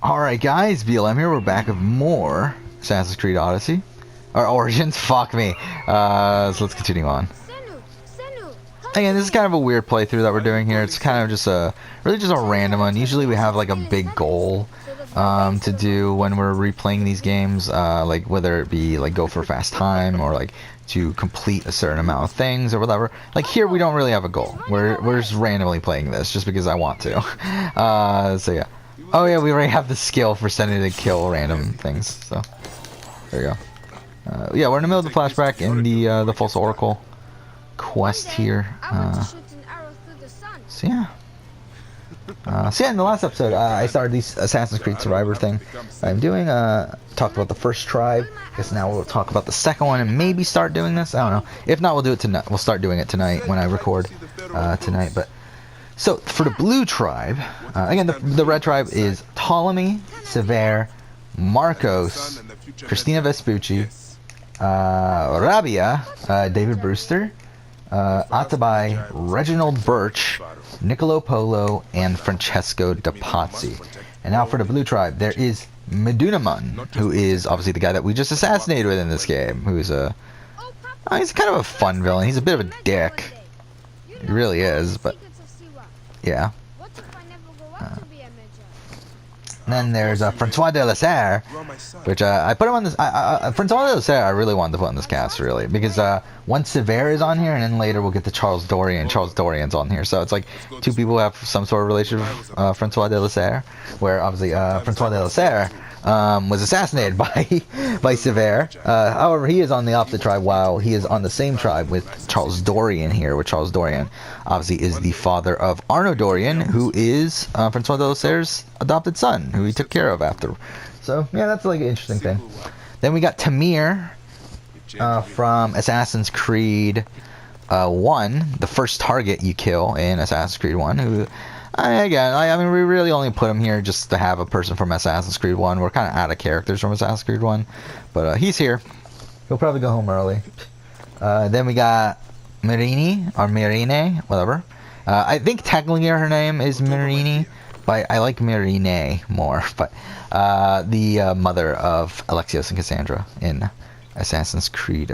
Alright guys, BLM here, we're back with more Assassin's Creed Odyssey. Or Origins, fuck me. So let's continue on. Again, this is kind of a weird playthrough that we're doing here. It's kind of just really just a random one. Usually we have like a big goal to do when we're replaying these games. Like whether it be like go for fast time or like to complete a certain amount of things or whatever. Like here we don't really have a goal. We're just randomly playing this just because I want to. So yeah. Oh yeah, we already have the skill for sending to kill random things. So there you go. Yeah, we're in the middle of the flashback in the False Oracle quest here. So yeah. So yeah, in the last episode, I started this Assassin's Creed Survivor thing I'm doing. Talked about the first tribe. Guess now we'll talk about the second one and maybe start doing this. I don't know. If not, we'll do it tonight. We'll start doing it tonight when I record tonight. But so for the blue tribe, again, the red tribe is Ptolemy, Sever, Marcos, Christina Vespucci, Rabia, David Brewster, Atabai, Reginald Birch, Niccolo Polo, and Francesco de Pazzi. And now for the blue tribe, there is Medunamon, who is obviously the guy that we just assassinated within this game, who's he's kind of a fun villain. He's a bit of a dick. He really is, but yeah. Then there's Francois de la Serre, which I put him on this. Francois de la Serre, I really wanted to put on this cast, really, because once Sever is on here, and then later we'll get to Charles Dorian. Charles Dorian's on here, so it's like two people who have some sort of relationship with Francois de la Serre, where obviously Francois de la Serre was assassinated by Sever. However, he is on the opposite tribe, while he is on the same tribe with Charles Dorian here, with Charles Dorian obviously is the father of Arnaud Dorian, who is Francois de la Serre's adopted son, who he took care of after. So yeah, that's like an interesting thing. Then we got Tamir from Assassin's Creed 1, the first target you kill in Assassin's Creed 1, who I mean, we really only put him here just to have a person from Assassin's Creed 1. We're kind of out of characters from Assassin's Creed 1, but he's here. He'll probably go home early. Then we got Mirini, or Mirine, whatever. I think technically her name is Mirini, but I like Mirine more. But the mother of Alexios and Cassandra in Assassin's Creed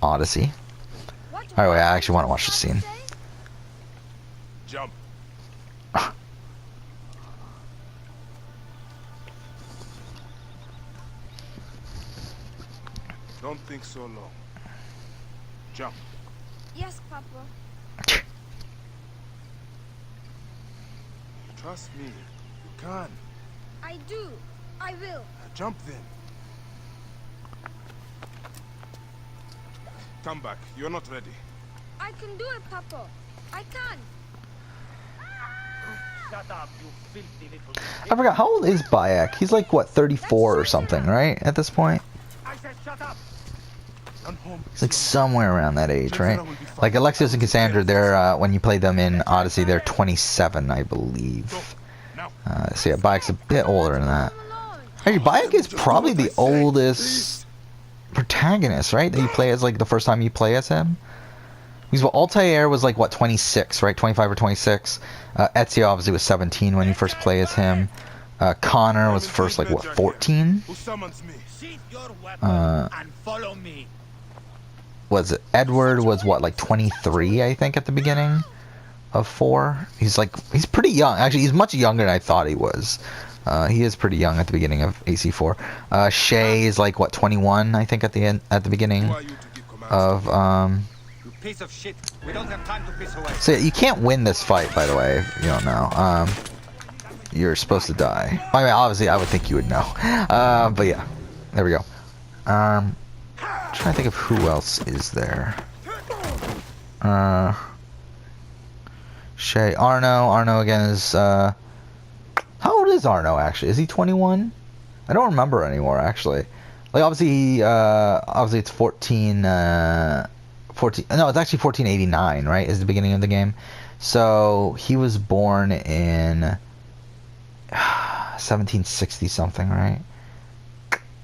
Odyssey. Anyway, I actually want to watch this scene. Jump. Don't think so long. Jump. Yes, Papa. Trust me. You can. I do. I will. Jump then. Come back. You're not ready. I can do it, Papa. I can. Shut up, you filthy little... I forgot, how old is Bayek? He's like, what, 34 or something, right? At this point? I said shut up! He's like somewhere around that age, right? Like Alexios and Cassandra, they're, when you play them in Odyssey, they're 27, I believe. So yeah, Bayek's a bit older than that. Actually, Bayek is probably the oldest protagonist, right? That you play as, like, the first time you play as him? Because well, Altair was like, what, 26, right? 25 or 26. Ezio obviously was 17 when you first play as him. Connor was first, like, what, 14? And follow me. Was it Edward was what, like 23, I think, at the beginning of 4? He's pretty young. Actually, he's much younger than I thought he was. He is pretty young at the beginning of AC4. Shay is like, what, 21, I think, at the beginning of Piece of shit. We don't have time to piss away. So you can't win this fight, by the way, if you don't know. You're supposed to die. I mean, obviously, I would think you would know. But yeah, there we go. I'm trying to think of who else is there. Shay, Arno again is, how old is Arno, actually? Is he 21? I don't remember anymore, actually. Like, obviously, obviously it's 14, no, it's actually 1489, right, is the beginning of the game. So, he was born in 1760 something, right?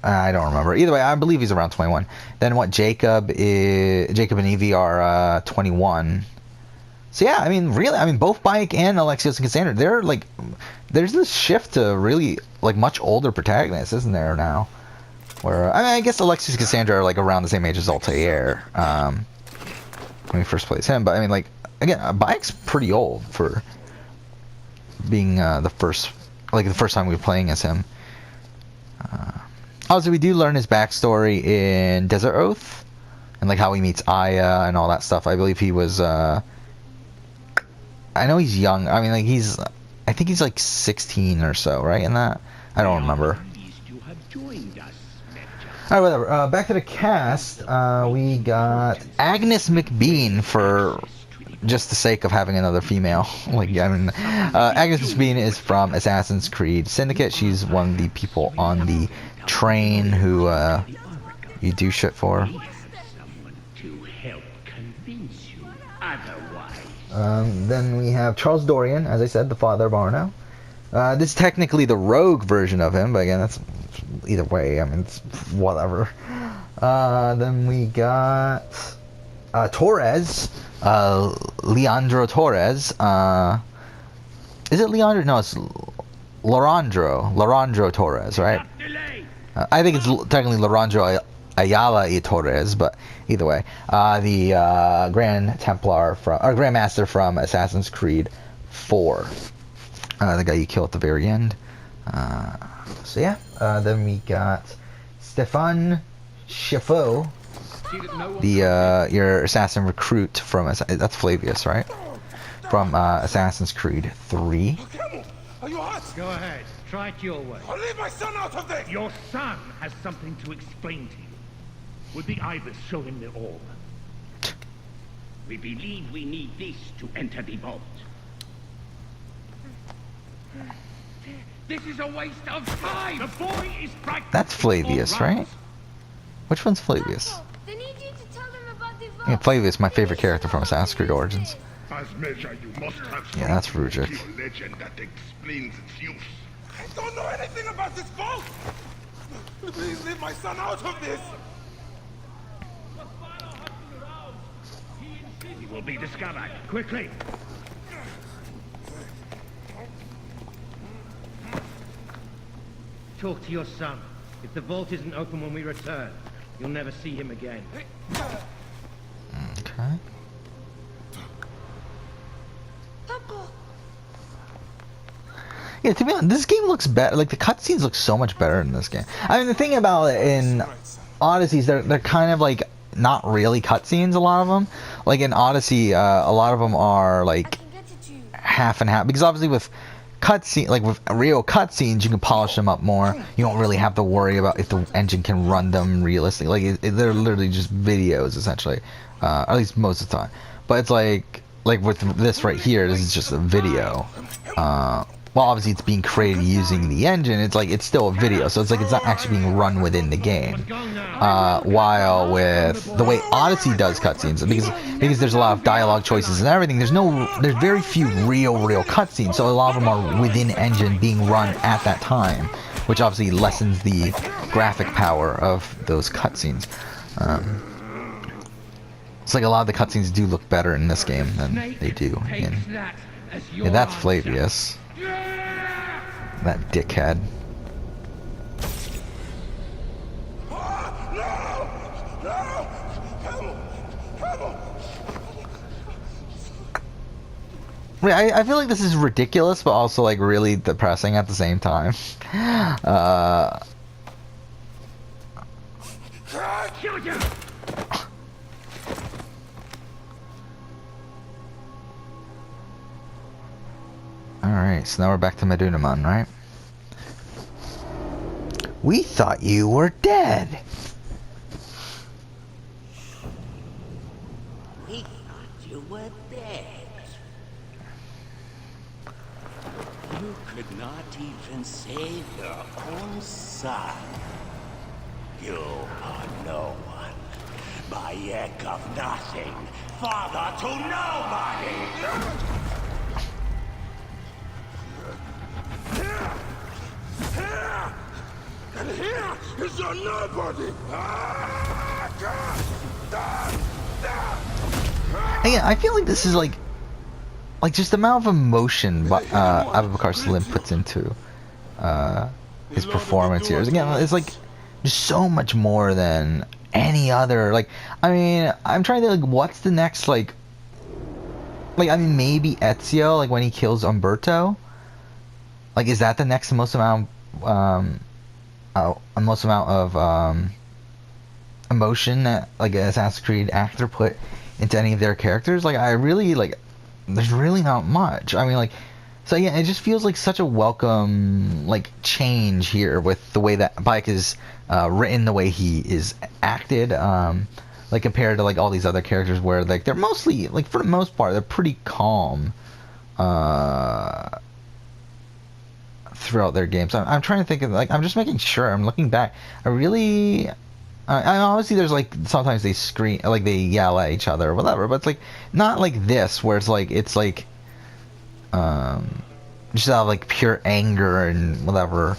I don't remember. Either way, I believe he's around 21. Then what, Jacob and Evie are 21. So yeah, I mean, really, I mean, both Bayek and Alexios and Cassandra, they're like, there's this shift to really like much older protagonists, isn't there now? Where I mean, I guess Alexios and Cassandra are like around the same age as Altair when we first plays him, but I mean, like again, Bayek's pretty old for being the first time we were playing as him. Also, we do learn his backstory in Desert Oath, and like how he meets Aya and all that stuff. I believe he was. I know he's young. I mean, like I think he's like 16 or so, right? In that, I don't remember. Alright, whatever. Back to the cast. We got Agnes McBean for just the sake of having another female. Like, I mean, Agnes McBean is from Assassin's Creed Syndicate. She's one of the people on the train who you do shit for. Then we have Charles Dorian, as I said, the father of Arno. This is technically the rogue version of him, but again, that's either way. I mean, it's whatever. Then we got Torres, Leandro Torres. Is it Leandro? No, it's Lorandro Torres, right? I think it's technically Lorandro Ayala y Torres, but either way, the Grand Templar Grand Master from Assassin's Creed 4, the guy you kill at the very end. So yeah, then we got Stefan Chifo, the your assassin recruit from that's Flavius, right? From Assassin's Creed 3. Are you hot? Go ahead. Try it your way. I'll leave my son out of this! Your son has something to explain to you. Would the Ibis show him the orb? We believe we need this to enter the vault. This is a waste of time! The boy is practicing. That's Flavius, right? Which one's Flavius? Papa, they need you to tell them about the vault. Yeah, Flavius, my favorite character from Assassin's Creed Origins. As measure, you must have Yeah, that's Rujik. some legend that explains its use. I don't know anything about this vault! Please leave my son out of this! He will be discovered. Quickly! Talk to your son. If the vault isn't open when we return, you'll never see him again. Okay. Papa, Yeah, to be honest, this game looks better. Like the cutscenes look so much better in this game. I mean, the thing about it in Odysseys, they're kind of like not really cutscenes. A lot of them, like in Odyssey, a lot of them are I like can get it to you. half and half, because obviously with cutscene, like with real cutscenes, you can polish them up more. You don't really have to worry about if the engine can run them realistically. Like they're literally just videos essentially, at least most of the time. But it's like with this right here, this is just a video. Well, obviously it's being created using the engine. It's still a video, so it's like it's not actually being run within the game. While with the way Odyssey does cutscenes, because there's a lot of dialogue choices and everything, there's very few real cutscenes. So a lot of them are within engine being run at that time, which obviously lessens the graphic power of those cutscenes. It's like a lot of the cutscenes do look better in this game than they do in. Yeah, that's Flavius. That dickhead. I feel like this is ridiculous, but also like really depressing at the same time. Alright, so now we're back to Medunamon, right? We thought you were dead! We thought you were dead. You could not even save your own son. You are no one. Bayek of nothing. Father to nobody! And here is your nobody! Again, I feel like this is like like just the amount of emotion Abubakar Salim puts into his performance here. Again, it's like just so much more than any other. Like, I mean, I'm trying to like, what's the next like I mean, maybe Ezio, like when he kills Umberto. Like, is that the next most amount of emotion that like an Assassin's Creed actor put into any of their characters? Like, I really like. There's really not much. I mean, like, so yeah, it just feels like such a welcome like change here with the way that Bayek is written, the way he is acted, like compared to like all these other characters where like they're mostly like for the most part they're pretty calm throughout their games. I'm trying to think of like I'm just making sure I'm looking back. I really. I obviously there's like sometimes they scream like they yell at each other or whatever, but it's like not like this where it's like just out of like pure anger and whatever.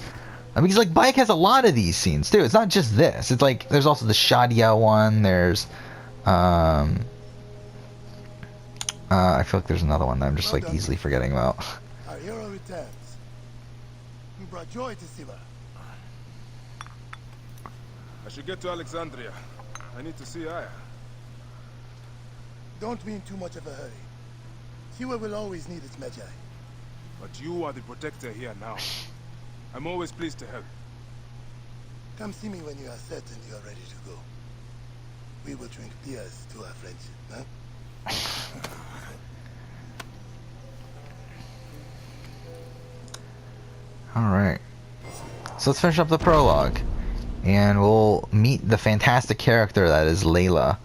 I mean, because like Bayek has a lot of these scenes too. It's not just this. It's like there's also the Shadia one. There's I feel like there's another one that I'm just like easily forgetting about. Our hero returns. We brought joy to Siva. I should get to Alexandria. I need to see Aya. Don't be in too much of a hurry. Siva will always need its Magi. But you are the protector here now. I'm always pleased to help. Come see me when you are certain you are ready to go. We will drink beers to our friendship, huh? Alright. So let's finish up the prologue. And we'll meet the fantastic character that is Layla.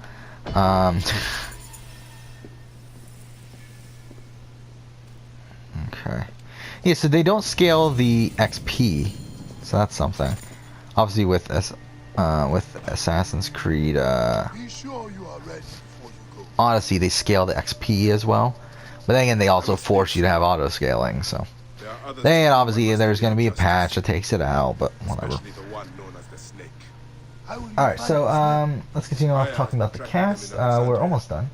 Okay. Yeah, so they don't scale the XP, so that's something. Obviously, with Assassin's Creed Be sure you are ready before you go. Odyssey, they scale the XP as well. But then again, they also force you to have auto scaling. So then obviously there's going to be a patch that takes it out, but whatever. Alright, so let's continue off talking about the cast. We're almost done.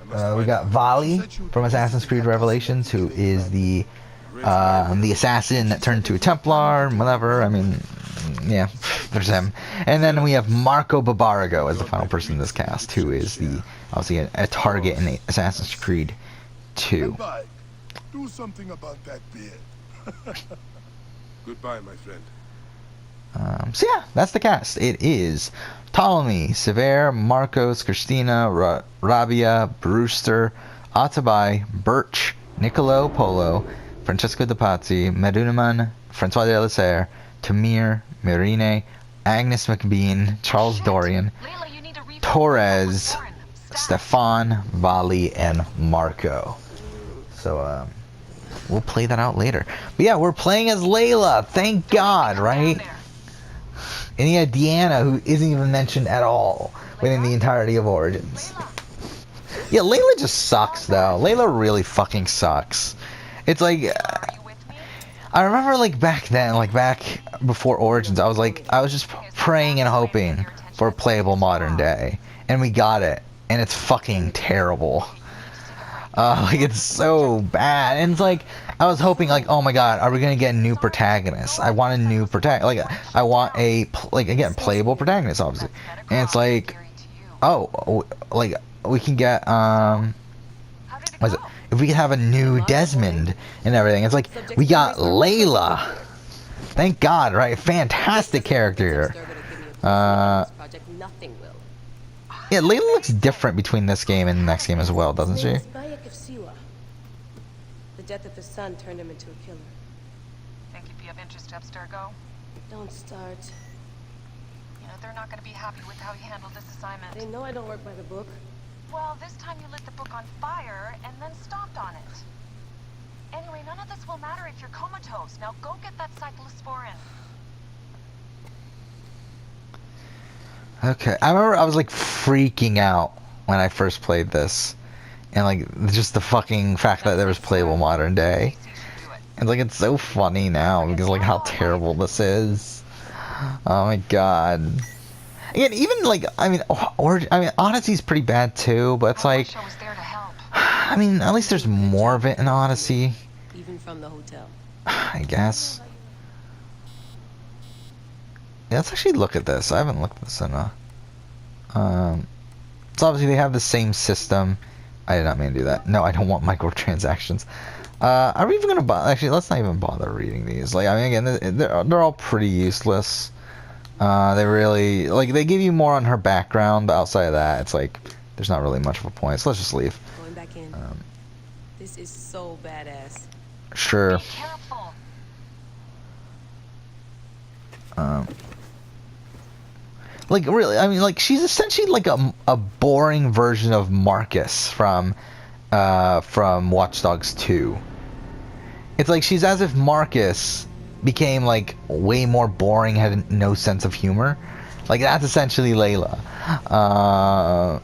We got Vali from Assassin's Creed Revelations, who is the assassin that turned into a Templar and whatever. I mean, yeah, there's him. And then we have Marco Barbarigo as the final person in this cast, who is obviously a target in Assassin's Creed 2. Bye. Do something about that beard. Goodbye, my friend. So yeah, that's the cast. It is Ptolemy, Sever, Marcos, Christina, Rabia, Brewster, Atabai, Birch, Niccolo Polo, Francesco De Pazzi, Medunaman, Francois de la Serre, Tamir, Mirine, Agnes McBean, Charles Dorian, Torres, Stefan, Vali, and Marco. So we'll play that out later. But yeah, we're playing as Layla. Thank God, right? And you had Deanna, who isn't even mentioned at all within the entirety of Origins. Yeah, Layla just sucks, though. Layla really fucking sucks. It's like, I remember like back then, like back before Origins, I was just praying and hoping for a playable modern day, and we got it, and it's fucking terrible. Like it's so bad, and it's like I was hoping like, oh my god, are we gonna get a new protagonist? I want a new protagonist. Like I want a again playable protagonist, obviously. And it's like, oh, like we can get what is it? If we could have a new Desmond and everything, it's like we got Layla. Thank God, right? Fantastic character here. Yeah, Layla looks different between this game and the next game as well, doesn't she? The death of his son turned him into a killer. Think you'd be of interest to Abstergo? Don't start. You know, they're not going to be happy with how he handled this assignment. They know I don't work by the book. Well, this time you lit the book on fire and then stomped on it. Anyway, none of this will matter if you're comatose. Now go get that cyclosporin. Okay, I remember I was like freaking out when I first played this. And like just the fucking fact that there was playable modern day. And like it's so funny now because like how terrible this is. Oh my god. Again, even like I mean Odyssey's pretty bad too, but it's like I I mean, at least there's more of it in Odyssey, Even from the hotel. I guess. Yeah, let's actually look at this. I haven't looked at this in a... so obviously they have the same system. I did not mean to do that. No, I don't want microtransactions. Are we even gonna bother? Actually, let's not even bother reading these. Like, I mean, again, they're all pretty useless. They really, like, they give you more on her background, but outside of that, it's like, there's not really much of a point. So let's just leave. Going back in. This is so badass. Sure. Be careful. Like, really, I mean, like, she's essentially like a boring version of Marcus from Watch Dogs 2. It's like she's as if Marcus became like way more boring, had no sense of humor. Like, that's essentially Layla.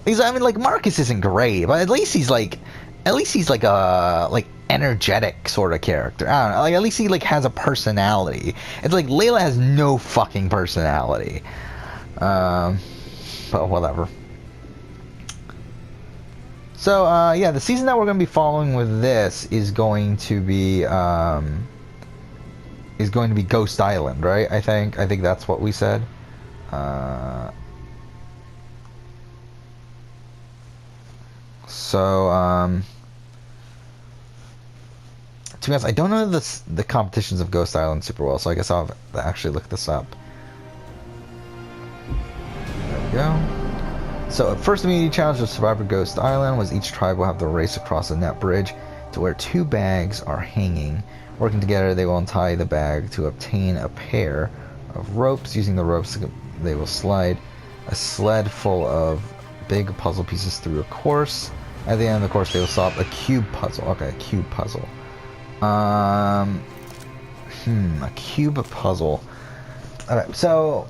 Because I mean, like, Marcus isn't great, but at least he's like a energetic sort of character. I don't know, like, at least he like has a personality. It's like Layla has no fucking personality. But whatever. So yeah, the season that we're going to be following with this is going to be Ghost Island, right? I think that's what we said. So to be honest, I don't know the competitions of Ghost Island super well, so I guess I'll actually look this up. There we go. So, first immunity challenge of Survivor Ghost Island was each tribe will have to race across a net bridge to where two bags are hanging. Working together, they will untie the bag to obtain a pair of ropes. Using the ropes, they will slide a sled full of big puzzle pieces through a course. At the end of the course, they will solve a cube puzzle. Okay, a cube puzzle. A cube puzzle. Alright, so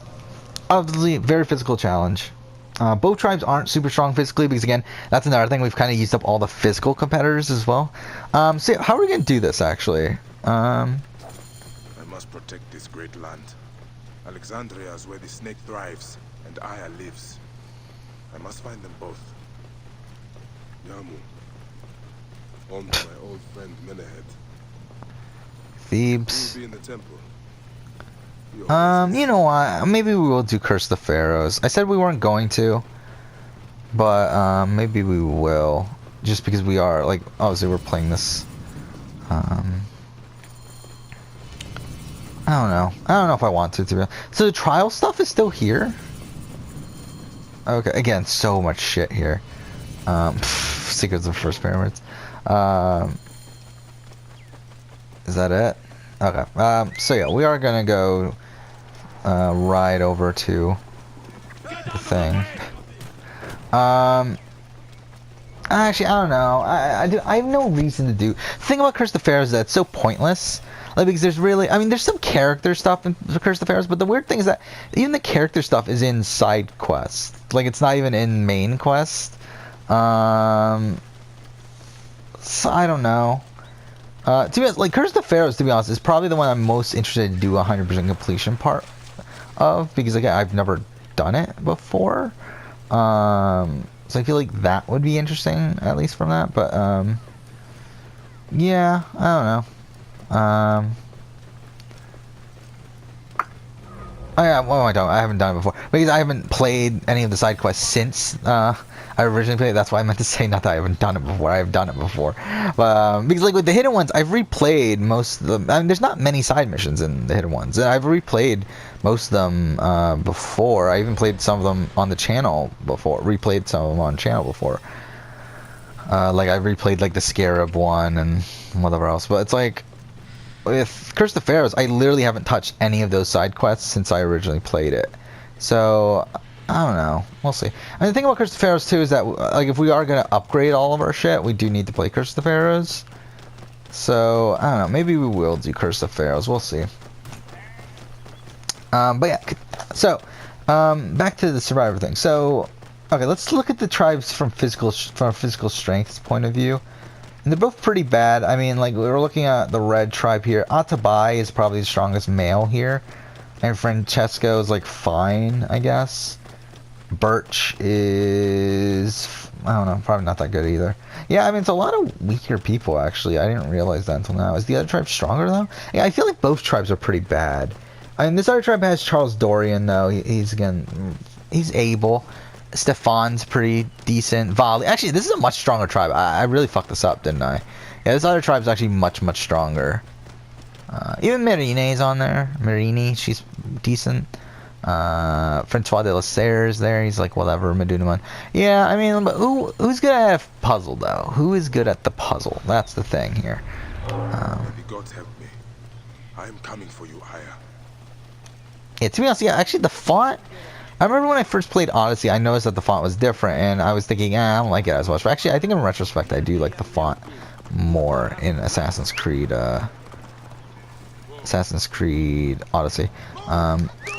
obviously, very physical challenge. Both tribes aren't super strong physically because, again, that's another thing. We've kind of used up all the physical competitors as well. So how are we going to do this, actually? I must protect this great land. Alexandria is where the snake thrives, and Aya lives. I must find them both. Yamu. Home to my old friend Menehet. Thebes. He will be in the temple. You know what? Maybe we will do Curse the Pharaohs. I said we weren't going to, but maybe we will, just because we are, like, obviously we're playing this. I don't know. I don't know if I want to be honest. So the trial stuff is still here? Okay, again, so much shit here. Secrets of First Pyramids. Is that it? Okay. So yeah, we are gonna go ride over to the thing. Actually, I don't know. I have no reason to do. The thing about Curse the Pharaohs is that it's so pointless. Like, because there's really, I mean, there's some character stuff in Curse the Pharaohs, but the weird thing is that even the character stuff is in side quests. Like, it's not even in main quest. So I don't know. To be honest, like, Curse of the Pharaohs, to be honest, is probably the one I'm most interested to do 100% completion part of, because, again, I've never done it before. So I feel like that would be interesting, at least from that, but, yeah, I don't know. Oh yeah, well, I haven't done it before, because I haven't played any of the side quests since, I originally played. That's why I meant to say not that I haven't done it before. I have done it before, but because, like, with the hidden ones, I've replayed most of them. I mean, there's not many side missions in the hidden ones, and I've replayed most of them before. I even played some of them on the channel before. Replayed some of them on channel before. Like, I replayed, like, the Scarab one and whatever else. But it's like, with Curse of the Pharaohs, I literally haven't touched any of those side quests since I originally played it. So I don't know. We'll see. And the thing about Curse of the Pharaohs too is that, like, if we are gonna upgrade all of our shit, we do need to play Curse of the Pharaohs. So I don't know. Maybe we will do Curse of the Pharaohs. We'll see. But yeah. So back to the Survivor thing. So okay, let's look at the tribes from a physical strength point of view. And they're both pretty bad. I mean, like, we're looking at the red tribe here. Atabai is probably the strongest male here. And Francesco is, like, fine, I guess. Birch is, I don't know, probably not that good either. Yeah, I mean, it's a lot of weaker people, actually. I didn't realize that until now. Is the other tribe stronger, though? Yeah, I feel like both tribes are pretty bad. I mean, this other tribe has Charles Dorian, though. He's able. Stefan's pretty decent. Vali. Actually, this is a much stronger tribe. I really fucked this up, didn't I? Yeah, this other tribe's actually much stronger. Even Marine's on there. Marine, she's decent. Francois de la Serre is there. He's like, whatever, Medunaman. Yeah, I mean, but who's good at a puzzle, though? Who is good at the puzzle? That's the thing here. May the gods help me. I am coming for you, Aya. Yeah, to be honest, yeah, actually the font, I remember when I first played Odyssey, I noticed that the font was different, and I was thinking, I don't like it as much. But actually, I think in retrospect, I do like the font more in Assassin's Creed Odyssey.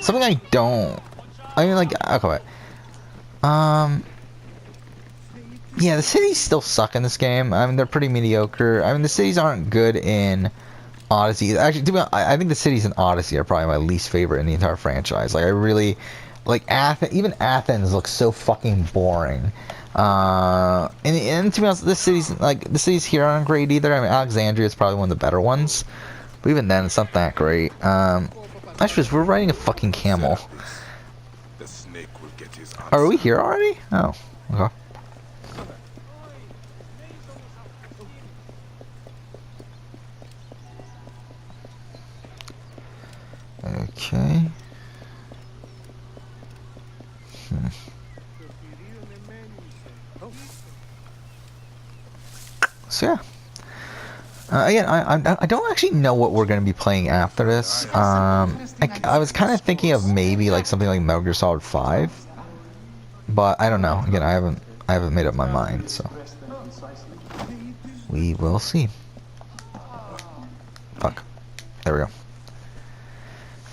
Something I don't, I mean, like, okay, wait. Yeah, the cities still suck in this game. I mean, they're pretty mediocre. I mean, the cities aren't good in Odyssey. Actually, to be honest, I think the cities in Odyssey are probably my least favorite in the entire franchise. Like, I really, like, even Athens looks so fucking boring. And to be honest, the cities here aren't great either. I mean, Alexandria is probably one of the better ones. But even then, it's not that great. Actually, we're riding a fucking camel. The snake will get his answer. Are we here already? Oh, okay. Okay. So yeah. Again, I don't actually know what we're going to be playing after this. I was kind of thinking of maybe like something like Metal Gear Solid 5, but I don't know. Again, I haven't made up my mind, so we will see. Fuck. There we go.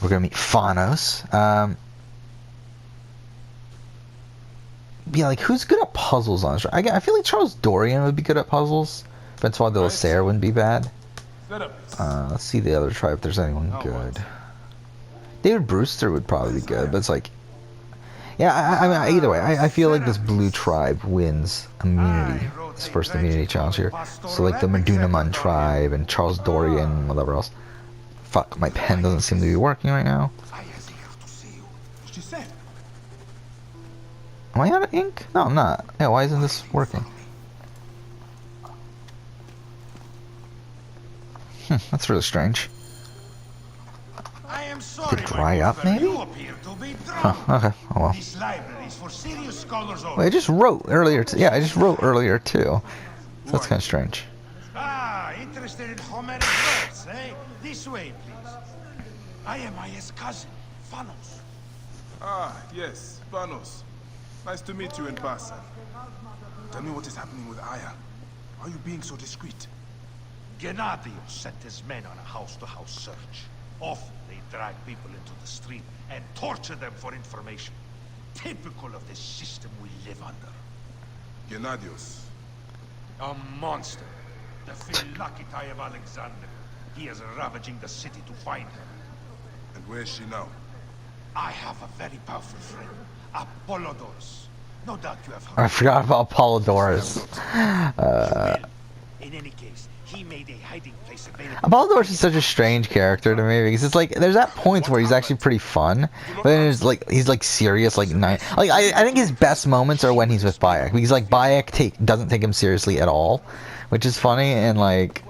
We're gonna meet Phanos. Yeah, like who's good at puzzles on this? I feel like Charles Dorian would be good at puzzles. Francois de la Serre wouldn't be bad. Let's see the other tribe if there's anyone good. David Brewster would probably be good, but it's like, yeah. I mean, either way, I feel like this blue tribe wins immunity. This first immunity challenge here. So like the Medunaman tribe and Charles Dorian and whatever else. Fuck, my pen doesn't seem to be working right now. Am I out of ink? No, I'm not. Yeah, why isn't this working? That's really strange. Did it dry up, maybe? Huh, okay, oh well. Wait, I just wrote earlier, yeah, I just wrote earlier too. So that's kind of strange. Ah, interested in Homeric verse, eh? This way, please. I am Aya's cousin, Phanos. Ah, yes, Phanos. Nice to meet you in person. Tell me what is happening with Aya. Why are you being so discreet? Gennadios sent his men on a house-to-house search. Often they drag people into the street and torture them for information. Typical of this system we live under. Gennadios. A monster. The Philokitai of Alexander. He is ravaging the city to find her. And where is she now? I have a very powerful friend, Apollodorus. No doubt you have heard. I forgot about Apollodorus. In any case, he made a hiding place available. Apollodorus is such a strange character to me because it's like there's at points where he's actually pretty fun, but then it's like he's like serious, like I think his best moments are when he's with Bayek because like Bayek doesn't take him seriously at all, which is funny. And like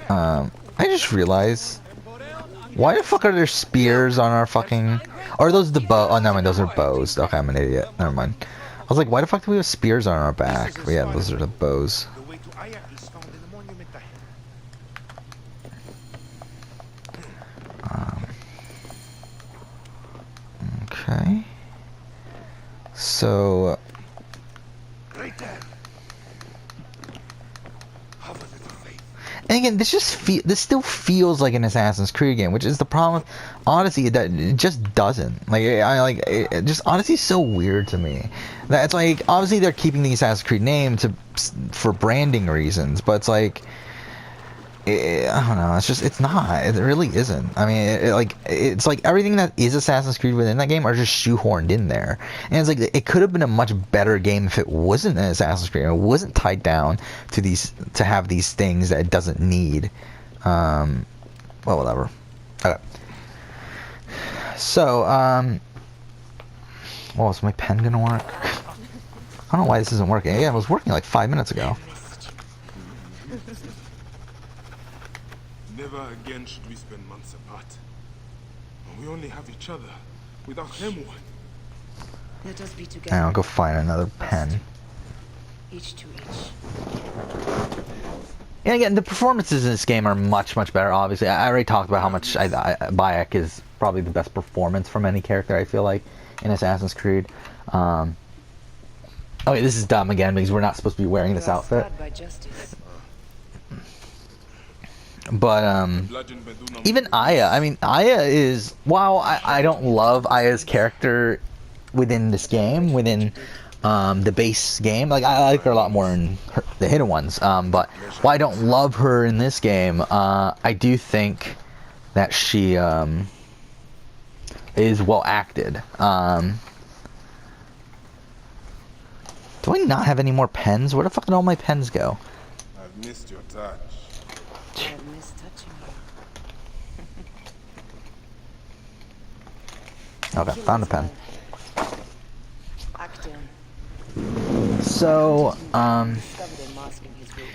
I just realized, why the fuck are there spears on our fucking, or are those the bow? Oh no, man, those are bows. Okay, I'm an idiot. Never mind. I was like, why the fuck do we have spears on our back? But yeah, those are the bows. Okay. So. And again, this still feels like an Assassin's Creed game, which is the problem with Odyssey. That it just doesn't. Like Odyssey's so weird to me. That it's like obviously they're keeping the Assassin's Creed name for branding reasons, but it's like I don't know. It's not. It really isn't. I mean, it's like everything that is Assassin's Creed within that game are just shoehorned in there. And it's like it could have been a much better game if it wasn't an Assassin's Creed. It wasn't tied down to have these things that it doesn't need. Well, whatever. Okay. So, oh, is my pen gonna work? I don't know why this isn't working. Yeah, it was working like 5 minutes ago. Never again should we spend months apart. We only have each other. Without him, what? Let us be together. I'll go find another pen. Each to each. And again, the performances in this game are much better. Obviously, I already talked about how much Bayek is probably the best performance from any character. I feel like in Assassin's Creed. Okay, this is dumb again because we're not supposed to be wearing this outfit. But even Aya, I mean, Aya is, while I don't love Aya's character within this game, within the base game, like I like her a lot more in the Hidden Ones, but while I don't love her in this game, I do think that she is well acted. Do I not have any more pens? Where the fuck did all my pens go? I've missed your touch. I miss touching you. Okay, found a pen. Act down. So, Discovered a mask in his room.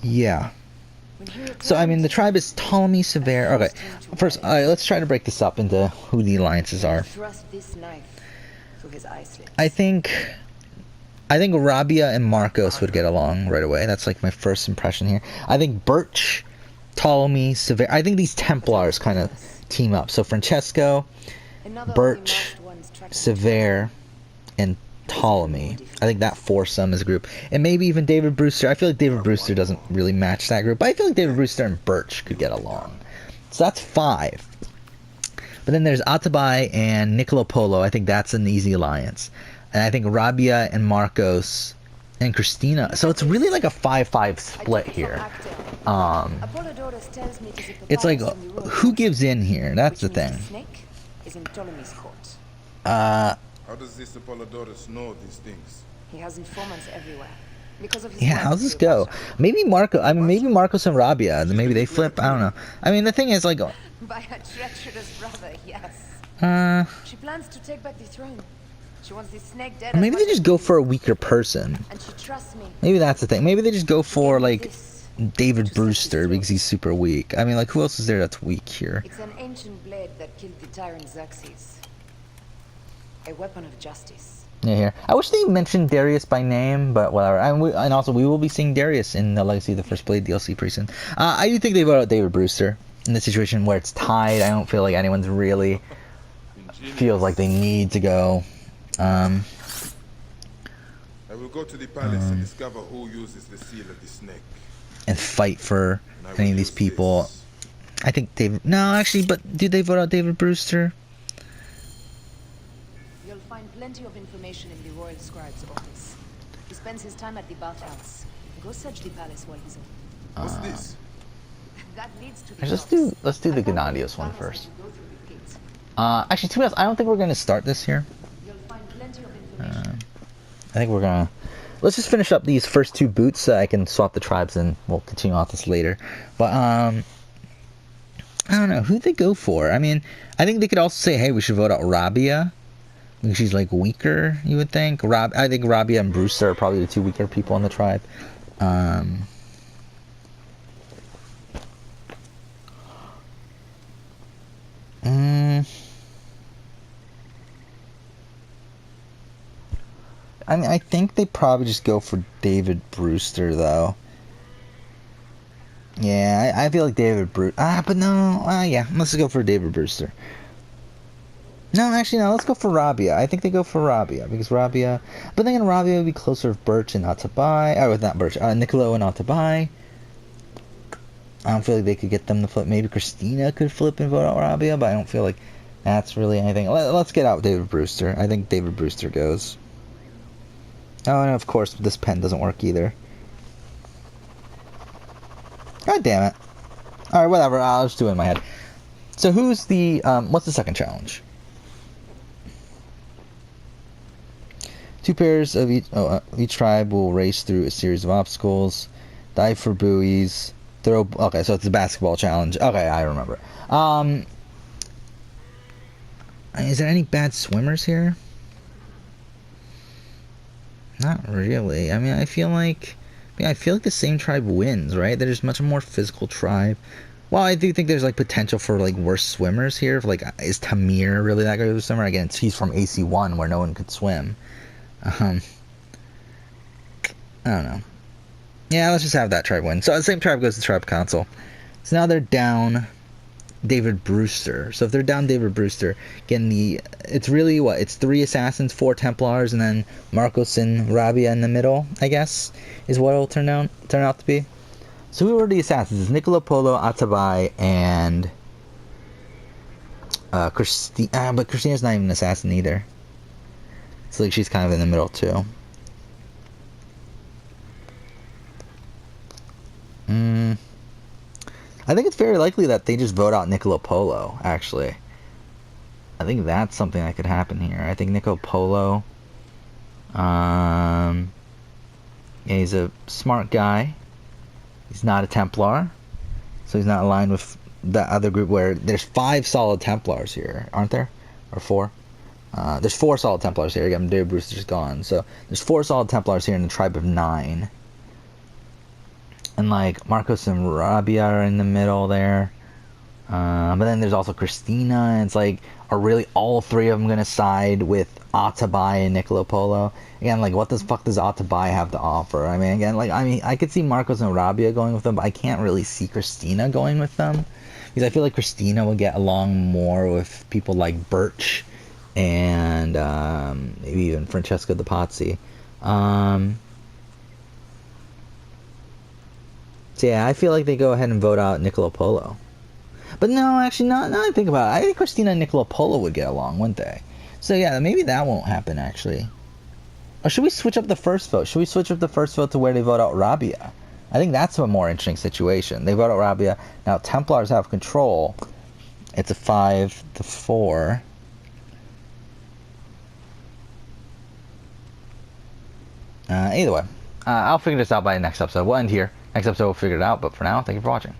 yeah. So, I mean, the tribe is Ptolemy, Severe. Okay, first, let's try to break this up into who the alliances are. Thrust this knife through his eye slits. I think Rabia and Marcos would get along right away. That's like my first impression here. I think Birch, Ptolemy, Severe. I think these Templars kind of team up. So Francesco, Birch, Severe, and Ptolemy. I think that foursome is a group. And maybe even David Brewster. I feel like David Brewster doesn't really match that group. But I feel like David Brewster and Birch could get along. So that's 5. But then there's Atabai and Niccolo Polo. I think that's an easy alliance. And I think Rabia and Marcos and Christina. So it's really like a 5-5 split here. It's like, who gives in here? That's the thing. How does this Apollodorus know these things? He has informants everywhere. Because of his Yeah, how's this go? Maybe maybe Marcos and Rabia. Maybe they flip. I don't know. I mean, the thing is, like, By a treacherous brother, yes. She plans to take back the throne. She wants the snake dead. Or maybe they just go for a weaker person. And she trusts me. Maybe that's the thing. Maybe they just go for, like, David Brewster because he's super weak. I mean, like, who else is there that's weak here? It's an ancient blade that killed the tyrant Xerxes. A weapon of justice. Yeah, here. I wish they mentioned Darius by name, but whatever. And also, we will be seeing Darius in the Legacy of the First Blade DLC pretty soon. I do think they vote out David Brewster in the situation where it's tied. I don't feel like anyone's really feels like they need to go. I will go to the palace and discover who uses the seal of the snake. And fight for any of these people. I think David... No, actually, but did they vote out David Brewster? You'll find plenty of information in the Royal Scribe's office. He spends his time at the bathhouse. Go search the palace while he's on. What's this? That leads to the Let's do the Gennadios one first. Actually, to be honest, I don't think we're going to start this here. I think we're gonna... Let's just finish up these first 2 boots so I can swap the tribes and we'll continue off this later. But, I don't know. Who'd they go for? I mean, I think they could also say, hey, we should vote out Rabia. Because she's, like, weaker, you would think. I think Rabia and Brewster are probably the 2 weaker people in the tribe. I mean, I think they probably just go for David Brewster, though. Yeah, I feel like David Brewster. But no. Yeah, let's just go for David Brewster. No, actually, no. Let's go for Rabia. I think they go for Rabia because Rabia. But then Rabia would be closer with Birch and Atabai. Oh, not Birch. Niccolo and Atabai. I don't feel like they could get them to flip. Maybe Christina could flip and vote out Rabia, but I don't feel like that's really anything. Let's get out David Brewster. I think David Brewster goes. Oh, and of course, this pen doesn't work either. God damn it. Alright, whatever. I'll just do it in my head. So who's the... what's the second challenge? 2 pairs of each tribe will race through a series of obstacles. Dive for buoys. Throw... Okay, so it's the basketball challenge. Okay, I remember. Is there any bad swimmers here? Not really. I mean, I feel like the same tribe wins, right? They're just much more physical tribe. Well, I do think there's like potential for like worse swimmers here. Like, is Tamir really that good of a swimmer? Again, he's from AC1 where no one could swim. I don't know. Yeah, let's just have that tribe win. So the same tribe goes to tribe council. So now they're down David Brewster. So if they're down David Brewster, again, it's really what? It's 3 assassins, 4 Templars, and then Marcos and Rabia in the middle, I guess, is what it'll turn out to be. So who are the assassins? It's Niccolo Polo, Atabai, and Christina. But Christina's not even an assassin either. So like she's kind of in the middle too. I think it's very likely that they just vote out Niccolo Polo, actually. I think that's something that could happen here. I think Niccolo Polo, yeah, he's a smart guy. He's not a Templar, so he's not aligned with that other group where there's 5 solid Templars here, aren't there? Or 4? There's 4 solid Templars here. Again, David Brewster's gone. So there's 4 solid Templars here in the tribe of 9. And like Marcos and Rabia are in the middle there. But then there's also Christina. And it's like, are really all 3 of them going to side with Atabai and Niccolo Polo? Again, like, what the fuck does Atabai have to offer? I mean, again, like, I could see Marcos and Rabia going with them, but I can't really see Christina going with them. Because I feel like Christina will get along more with people like Birch and maybe even Francesco de Pazzi. So yeah, I feel like they go ahead and vote out Niccolo Polo. But no, actually, now I think about it, I think Christina and Niccolo Polo would get along, wouldn't they? So yeah, maybe that won't happen, actually. Or should we switch up the first vote? Should we switch up the first vote to where they vote out Rabia? I think that's a more interesting situation. They vote out Rabia. Now, Templars have control. It's a 5-4. Either way, I'll figure this out by the next episode. We'll end here. Next episode, we'll figure it out. But for now, thank you for watching.